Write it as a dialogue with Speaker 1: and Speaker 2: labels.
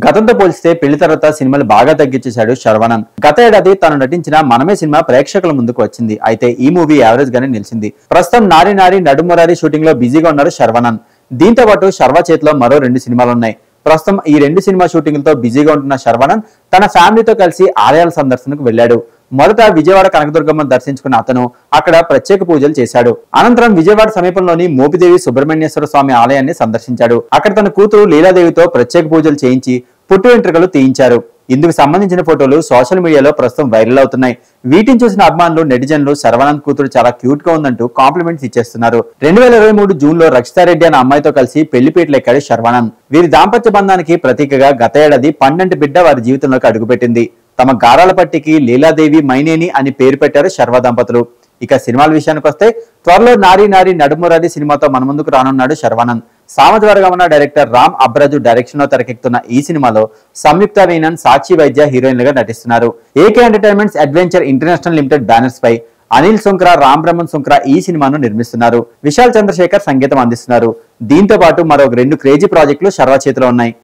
Speaker 1: గతంతో పోలిస్తే పెళ్లి తర్వాత సినిమాలు బాగా తగ్గించేశాడు శర్వానంద్. గత ఏడాది తాను నటించిన మనమే సినిమా ప్రేక్షకుల ముందుకు వచ్చింది. అయితే ఈ మూవీ యావరేజ్ గానే నిలిచింది. ప్రస్తుతం నారి నారి నడుమురారి షూటింగ్ లో బిజీగా ఉన్నారు శర్వానంద్. దీంతో పాటు శర్వా చేతిలో మరో 2 సినిమాలు ఉన్నాయి. ప్రస్తుతం ఈ 2 సినిమా షూటింగ్లతో బిజీగా ఉంటున్న శర్వానంద్ తన ఫ్యామిలీతో కలిసి ఆలయాల సందర్శనకు వెళ్లాడు. మొదట విజయవాడ కనకదుర్గమ్మను దర్శించుకున్న అతను అక్కడ ప్రత్యేక పూజలు చేశాడు. అనంతరం విజయవాడ సమీపంలోని మోపిదేవి సుబ్రహ్మణ్యేశ్వర స్వామి ఆలయాన్ని సందర్శించాడు. అక్కడ తన కూతురు లీలాదేవితో ప్రత్యేక పూజలు చేయించి పుట్టు వెంట్రుకలు తీయించారు. ఇందుకు సంబంధించిన ఫోటోలు సోషల్ మీడియాలో ప్రస్తుతం వైరల్ అవుతున్నాయి. వీటిని చూసిన అభిమానులు, నెటిజన్లు శర్వానంద్ కూతురు చాలా క్యూట్ గా ఉందంటూ కాంప్లిమెంట్స్ ఇచ్చేస్తున్నారు. 2023 జూన్ లో రక్షితారెడ్డి అనే అమ్మాయితో కలిసి పెళ్లిపీటలు ఎక్కాడు శర్వానంద్. వీరి దాంపత్య బంధానికి ప్రతీకగా గత ఏడాది 12 బిడ్డ వారి జీవితంలోకి అడుగుపెట్టింది. తమ గారాల పట్టికి లీలాదేవి మైనేని అని పేరు పెట్టారు శర్వా దంపతులు. ఇక సినిమాల విషయానికి వస్తే త్వరలో నారి నారి నడుమురారి సినిమాతో మన ముందుకు రానున్నాడు శర్వానంద్. సామజవర్గమన డైరెక్టర్ రామ్ అబ్రాజు డైరెక్షన్ లో తెరకెక్కుతున్న ఈ సినిమాలో సంయుక్త మీనన్, సాక్షి వైద్య హీరోయిన్లుగా నటిస్తున్నారు. AK entertainments adventure international limited banners పై అనిల్ సుంక్రా, రామ్ బ్రహ్మన్ సుంక్రా ఈ సినిమాను నిర్మిస్తున్నారు. విశాల్ చంద్రశేఖర్ సంగీతం అందిస్తున్నారు. దీంతో పాటు మరో 2 క్రేజీ ప్రాజెక్టులు శర్వా చేతిలో ఉన్నాయి.